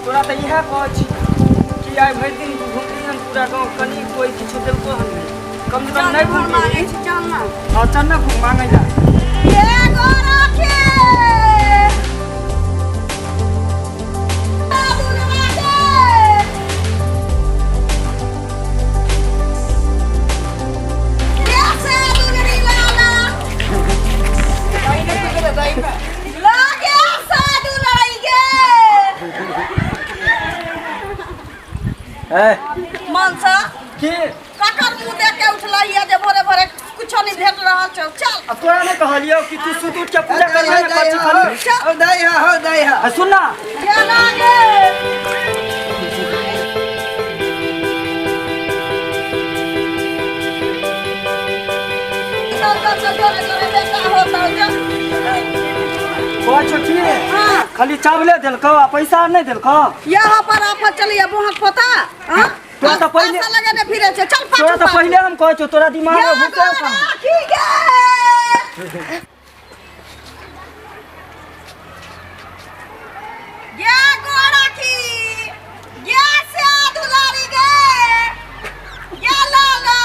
तोरा तो इहे कहै छी कि आइ भरि दिन घुमली हम पूरा गाँव कनी कोई किछु देलको हम नहीं कम से कम नहीं घूम मांगे छी चल ना हां चल ना घूम मांगे जा ये गोरा के मनसा के ककर मुंह देख के उठलैया जे भोरे भोरे कुछो नहीं भेट रहल छ चल अब तोरा नहीं कहलियो कि तू सुत उठ के पूजा करबे ना करछि खाली हो दई हा सुन ना के लागे खाली चावले देलको पैसा नहीं देलको यहाँ पर आफत चलिए बुहक पता हां तोरा तो पहले लगे ने फिरे छे चल पाछू तोरा तो पहले हम कहै छौ तोरा दिमाग में भूखे कहां ये गोरा की ये से दुलारी गे ये लाला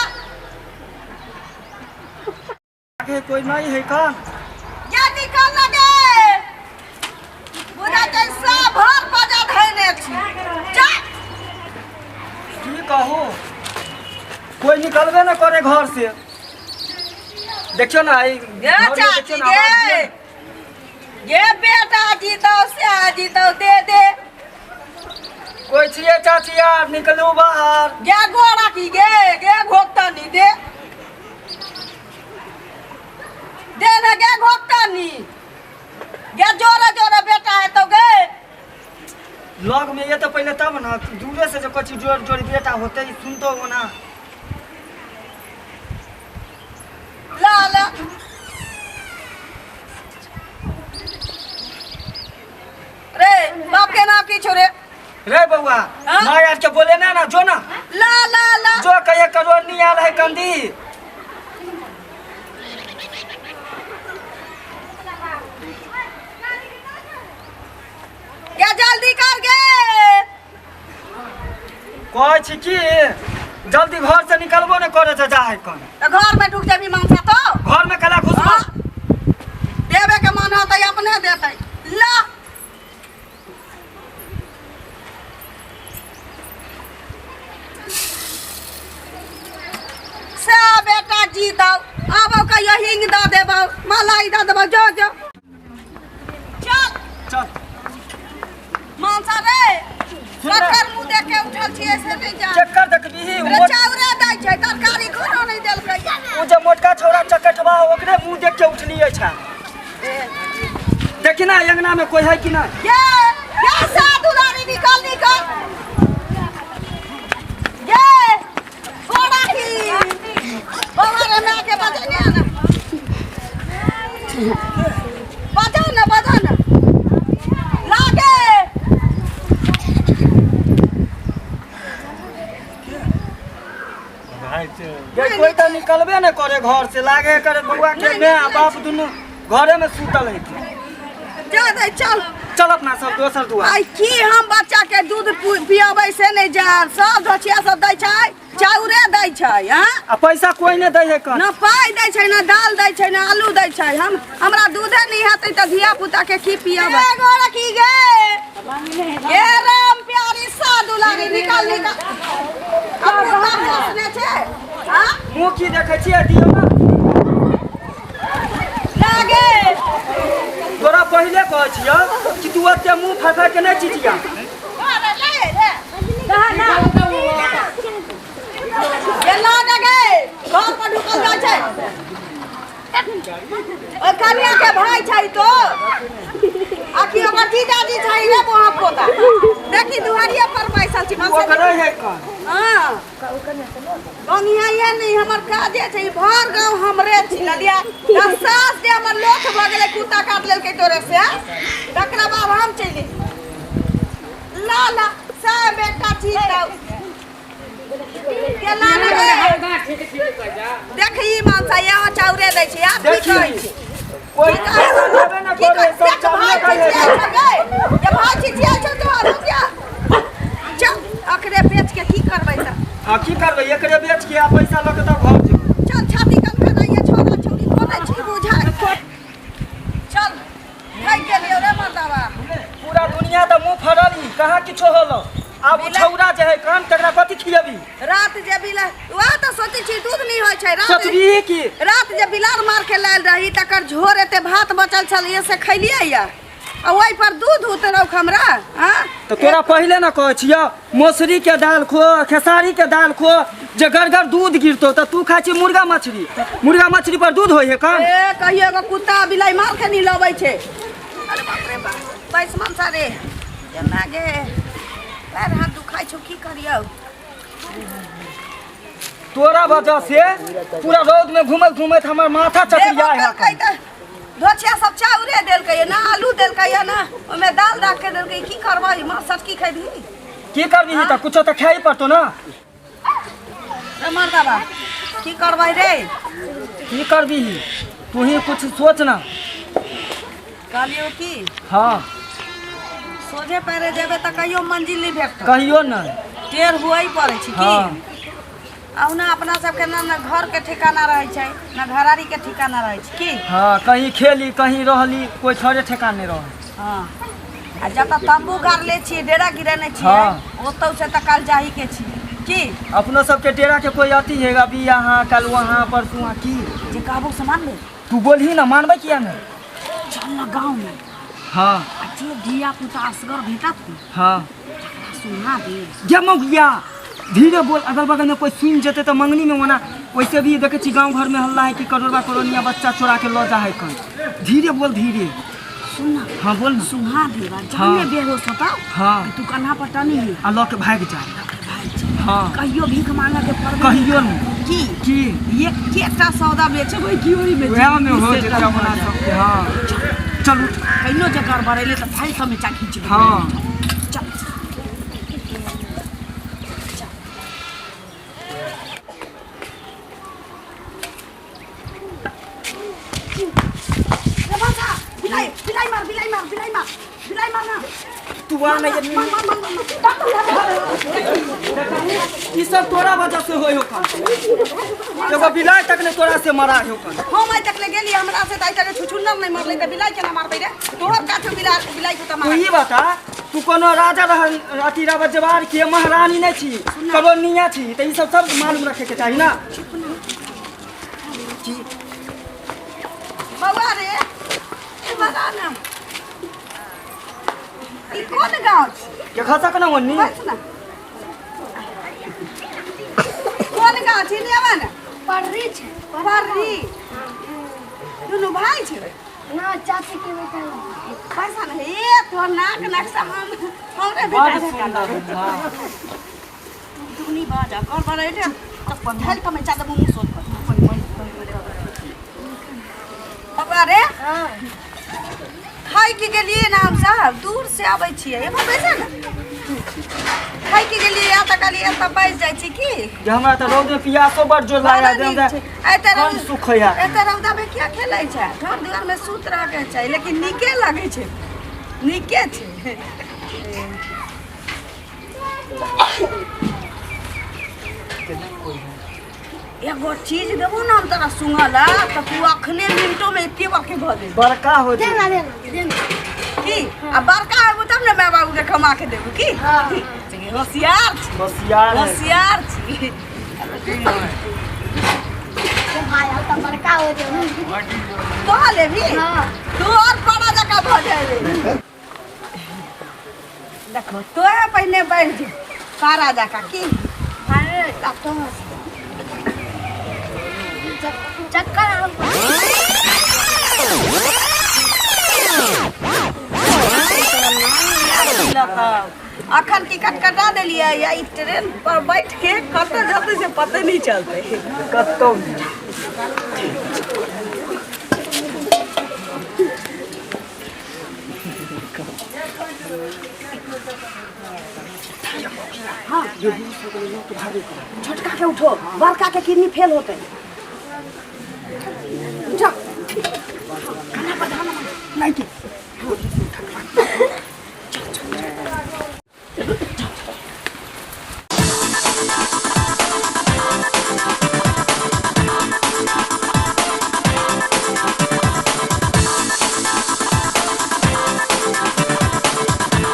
आगे कोई नहीं है का ये निकल लगे बुझा जैसा भर बजा धैने छी चल की कहूं कोई निकलबे ना करे घर से देखियो ना ये चाची ये बेटा जी तो से जी तो दे दे कोई छिए चाची यार निकलो बाहर ये गोरा की गे घोकता नहीं दे ना गे घोकता नहीं ये जोरा जोरा बेटा है तो गे लग में ये तो पहले तब ना दूरे से जो कुछ जोर जोर बेटा होते ही सुनतो हो ना ला ला रे बाप के नाम की छोरे रे बउआ मां यार के बोले ना जो ना ला ला ला जो कहे करोड़ नहीं आल है कंदी क्या जल्दी कर गे कहै छी कि जल्दी घर से निकलबो न करे छ जा है कन तो घर में ढुक जाबी मांसा तो घर में कला घुसबो देवे के मन होता अपने देते ला से बेटा जी दो अब कहियो हिंग द देबो मलाई द देबो जो चल चल मांसा रे ककर मुंह देख के उठल छी ऐसे नहीं जा चक्कर देखबी रे चाउरे दै छै तरकारी कोनो नहीं देलकै ओ जे मोटका छौरा चकटवा ओकरे मुंह देख के उठलिए छा देखी ना अंगना में कोई है कि ना ये साधुरानी निकल ये गोरा की हमारे में के बजा ना लागे ये कोई तो निकलबे न करे घर से लागे करे बउआ के मैं बाप दुनु घरे में सुतल है जा दे चल अपना सब दोसर दुआ आई की हम बच्चा के दूध पियाबै से नहीं जान सब धचिया सब दै छै चाउरे दै छै हां आ पैसा कोई ने दै है कन ना पाई दै छै ना दाल दै छै ना आलू दै छै हमरा दूधे नहीं हेतै त धिया पुता के की पियाबै ए गोरा की गे ये राम प्यारी साधुलानी निकल अपने बाप ने छै हां मुंह की देखै छियै दियो ना लागे तोरा पहले कहै छियो कि तू ओते मुंह फाफा के नहीं चिचिया अरे ले ना ये ला लगे घर पर ढुकल जाय छै ओ कनिया के भाई छै तो आखी ओकर जीजाजी छै रे वहां पोता देखी दुहारिया पर पैसा छी वो करे है कन हां गंगिया ये नहीं हमर काजे छै भर गांव हमरे छिललिया सास जे हमर लोथ भ गेलै कुत्ता काट लेलकै तोरे से तकरा बाद हम चली ला ला सा बेटा छी दौ के ला लगे देखी मानसा यहाँ चाउरे दै छी आप की कहै छी कोई देबे न करे सब चावल खाए ये भाई छिछिया छौ तो रुक जा करबै एकरे बेच के आ पैसा लऽ के तब घर जेबै। चल छाती कन के ये छोरा छोरी कोने छी बुझाय चल खाई के लियो रे मर्दावा। पूरा दुनिया त मुंह फड़ली कहाँ किछो होलो। अब छौरा जे है कान तकरा कथि खियबी। रात जे बिला वह त सोचै छी दूध नहीं होय छै। रात सोचबी की रात जे बिलार मार के लायल रही तकर झोर एते भात बचल छल ये से खैलिए या आ ओइ पर दूध उतरौ हमरा। हां तो तोरा पहले न कहै छियो मौसरी के दाल खो खेसारी के दाल खो जे गरगर दूध गिरतो त तू खाइ छी मुर्गा मछली पर दूध होय है कान। ए कहियो एगो कुत्ता बिलाई मार के नहीं लबै छै। अरे बाप रे बाप पैस मनसा रे जेना गे पैर हाथ दुखाइ छौ की करियौ। तोरा वजह से पूरा रोड में घूमत हमर माथा चकरिया है। धोछिया सब चाउरे देलकै ना आलू देलकै ना ओमे दाल राख के देलकै की करबै मां सच की खैबी की करबी त कुछो त खाइ पड़तो ना। रे मर्दावा की करबै रे की करबी तू ही कुछ सोच ना। कहलियो की हां सोझे पैरे जेबे त कहियो मंजिल नहीं भेटत कहियो ना टेढ़ हुआई पड़े छी की। हां आउ ना अपना सबके ना घर के ठिकाना रहे छै ना घरारी के ठिकाना रहे छै की। हां कहीं खेली कहीं रहली कोई थोड़े ठिकाना नहीं रह। हां आ जत तंबू गाड़ ले छी डेरा गिरेने छी ओतौ से त काल जाही के छी की। अपनो सबके डेरा के कोई अति है अभी यहाँ कल वहाँ परसों की जे कहबो सामान ले तू बोलही ना मानबे किया ना। चल ना गांव में हां जे दिया पुता असगर भेटत हां सुना दे जे मौगिया धीरे बोल अगल बगल में कोई सुन जेते तो मंगनी में वना वैसे भी देखे छी गांव घर में हल्ला है कि करोड़वा करोड़िया बच्चा चोरा के लो जा है कन। धीरे बोल धीरे सुनना। हां बोल ना सुहा देवा जाने बेहोश होता हां तू कन्हा पर टनी है आ लो के भाग जा। हां कहियो भीख मांगे के पड़ कहियो ना की ये केटा सौदा बेचबै की ओरी में वह में हो जेते अपना सबके। हां चल उठ कहिनो जगर भरेले त भाई सब में चा खींच। हां चल बिलाई मार ना तू आ नहीं ये सब तोरा वजह से होय हो का एगो बिलाई तक ने तोरा से मरा हो का। हम आई तक ले गेली हमरा से ताई तक छुछुन्नर नहीं मरले त बिलाई केना मारबै रे तोहर काठो बिलाई को त मार। तू ही बता तू कोनो राजा अति राजवार के महारानी नहीं छी कलोनिया छी त ई सब मालूम रखे के चाहिए ना। बाबा रे बता ना ई कोन गांव के खसा कना वन्नी बस ना कोन गांव छी लेवा ना पढ़री छे पढ़री दुनु भाई छे ना चाची के बेटा पैसा नहीं ए तो नाक नक्शा हमरे बेटा हां दुनी बाजा कौन बड़ा है तब पढ़ल का मैं चाहता हूं सोच बाबा रे हां खाई के लिए नाम साहब दूर से आबै छियै एमे बैसे ना खाई के लिए या त काली एत बैस जाय छी की जे हमरा त रौद में पियासो बड़ जोर लाया दे एते कौन सुख होया एते रौदा में क्या खेलै छै घर दुआर में सूत रह के छै लेकिन नीके लागे छै नीके छै। एगो चीज देबो ना हम तोरा सुंगला त तू अखने मिनटों में एते बाके भ दे बड़का हो जे देना की आ बड़का है तब ने माय बाबू के कमा के देबू की। हां होशियार छी होशियार होशियार छी के भाई आ त बड़का हो जे तो ले भी हां तू और बड़ा जगह भ जाए देखो तो पहले बैठ जा सारा जगह की अरे तब तो चक्कर अखन टिकट कटा दिलिए या ई ट्रेन पर बैठ के कत जाते से पता नहीं चलते कत्तो हाँ छोटका के उठो बड़का के किडनी फेल होते उठो खाना पर नहीं की